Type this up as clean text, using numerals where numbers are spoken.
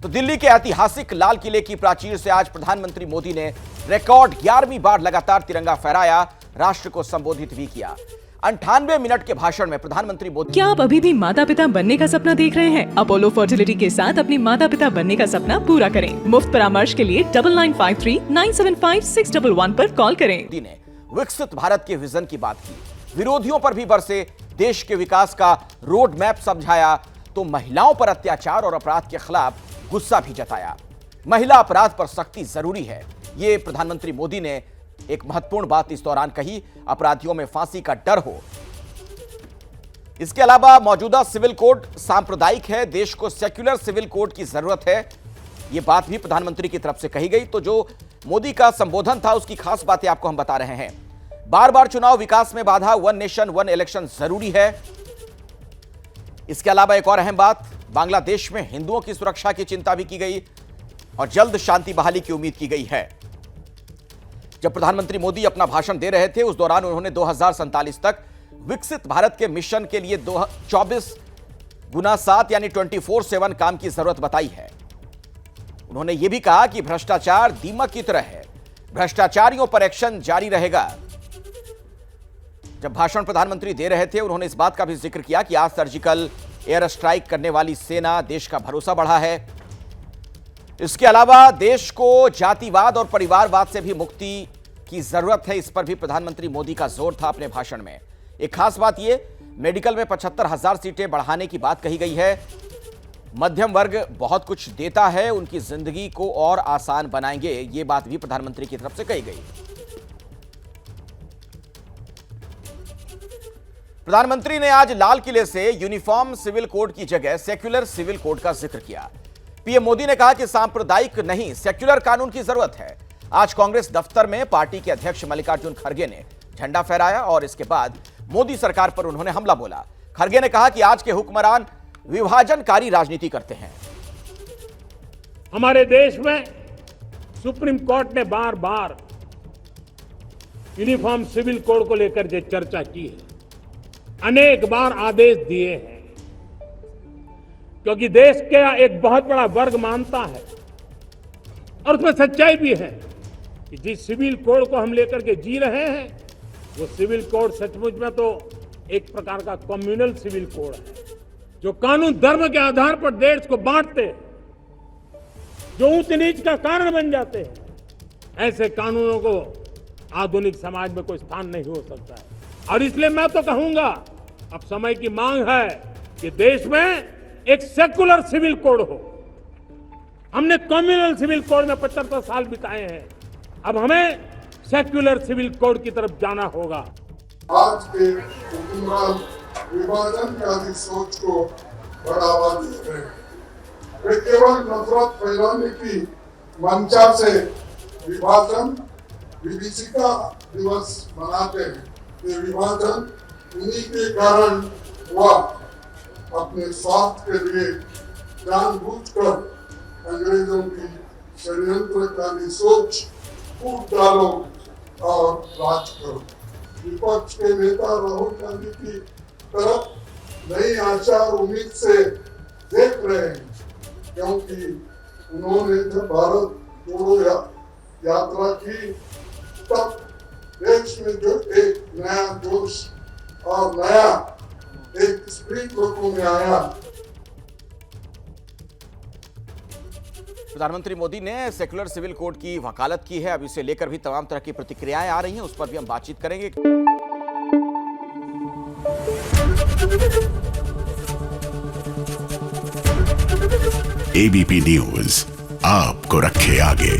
तो दिल्ली के ऐतिहासिक लाल किले की प्राचीर से आज प्रधानमंत्री मोदी ने रिकॉर्ड 11वीं बार लगातार तिरंगा फहराया, राष्ट्र को संबोधित भी किया। 98 मिनट के भाषण में प्रधानमंत्री मोदी। क्या आप अभी भी माता पिता बनने का सपना देख रहे हैं? अपोलो फर्टिलिटी के साथ अपनी माता पिता बनने का सपना पूरा करें। मुफ्त परामर्श के लिए 9953-975-611 पर कॉल करें। मोदी ने विकसित भारत के विजन की बात की, विरोधियों पर भी बरसे देश के विकास का रोड मैप समझाया, तो महिलाओं पर अत्याचार और अपराध के खिलाफ गुस्सा भी जताया। महिला अपराध पर सख्ती जरूरी है, ये प्रधानमंत्री मोदी ने एक महत्वपूर्ण बात इस दौरान कही। अपराधियों में फांसी का डर हो। इसके अलावा मौजूदा सिविल कोड सांप्रदायिक है, देश को सेक्युलर सिविल कोड की जरूरत है, यह बात भी प्रधानमंत्री की तरफ से कही गई। तो जो मोदी का संबोधन था उसकी खास बातें आपको हम बता रहे हैं। बार बार चुनाव विकास में बाधा, वन नेशन वन इलेक्शन जरूरी है। इसके अलावा एक और अहम बात, बांग्लादेश में हिंदुओं की सुरक्षा की चिंता भी की गई और जल्द शांति बहाली की उम्मीद की गई है। जब प्रधानमंत्री मोदी अपना भाषण दे रहे थे उस दौरान उन्होंने 2047 तक विकसित भारत के मिशन के लिए 24x7 यानी 24/7 काम की जरूरत बताई है। उन्होंने यह भी कहा कि भ्रष्टाचार दीमक की तरह है, भ्रष्टाचारियों पर एक्शन जारी रहेगा। जब भाषण प्रधानमंत्री दे रहे थे उन्होंने इस बात का भी जिक्र किया कि आज सर्जिकल एयर स्ट्राइक करने वाली सेना, देश का भरोसा बढ़ा है। इसके अलावा देश को जातिवाद और परिवारवाद से भी मुक्ति की जरूरत है, इस पर भी प्रधानमंत्री मोदी का जोर था अपने भाषण में। एक खास बात यह, मेडिकल में 75,000 सीटें बढ़ाने की बात कही गई है। मध्यम वर्ग बहुत कुछ देता है, उनकी जिंदगी को और आसान बनाएंगे, यह बात भी प्रधानमंत्री की तरफ से कही गई। प्रधानमंत्री ने आज लाल किले से यूनिफॉर्म सिविल कोड की जगह सेक्युलर सिविल कोड का जिक्र किया। पीएम मोदी ने कहा कि सांप्रदायिक नहीं, सेक्युलर कानून की जरूरत है। आज कांग्रेस दफ्तर में पार्टी के अध्यक्ष मल्लिकार्जुन खड़गे ने झंडा फहराया और इसके बाद मोदी सरकार पर उन्होंने हमला बोला। खड़गे ने कहा कि आज के हुक्मरान विभाजनकारी राजनीति करते हैं। हमारे देश में सुप्रीम कोर्ट ने बार बार यूनिफॉर्म सिविल कोड को लेकर जो चर्चा की है, अनेक बार आदेश दिए हैं, क्योंकि देश का एक बहुत बड़ा वर्ग मानता है और उसमें सच्चाई भी है कि जिस सिविल कोड को हम लेकर के जी रहे हैं वो सिविल कोड सचमुच में तो एक प्रकार का कम्युनल सिविल कोड है, जो कानून धर्म के आधार पर देश को बांटते हैं, जो ऊंच नीच का कारण बन जाते हैं। ऐसे कानूनों को आधुनिक समाज में कोई स्थान नहीं हो सकता है। और इसलिए मैं तो कहूंगा अब समय की मांग है कि देश में एक सेकुलर सिविल कोड हो। हमने कम्युनल सिविल कोड में 75 साल बिताए हैं, अब हमें सेक्युलर सिविल कोड की तरफ जाना होगा। आज के हुक्मरान विभाजनकारी सोच को बढ़ावा दे रहे हैं। वे केवल नफरत फैलाने की मंशा से विभाजन विभीषिका दिवस मनाते हैं। ये विभाजन उन्हीं के कारण हुआ। अपने स्वार्थ के लिए जानबूझकर अंग्रेजों की षड्यंत्रकारी सोच फूट डालो और राज करो। विपक्ष के नेता राहुल गांधी की तरफ नई आशा और उम्मीद से देख रहे हैं, क्योंकि उन्होंने जब भारत जोड़ो यात्रा की तब देश में जो एक नया जोश और नया एक स्प्रिंग लोगों में आया। प्रधानमंत्री मोदी ने सेक्युलर सिविल कोड की वकालत की है। अब इसे लेकर भी तमाम तरह की प्रतिक्रियाएं आ रही हैं, उस पर भी हम बातचीत करेंगे। एबीपी न्यूज आपको रखे आगे।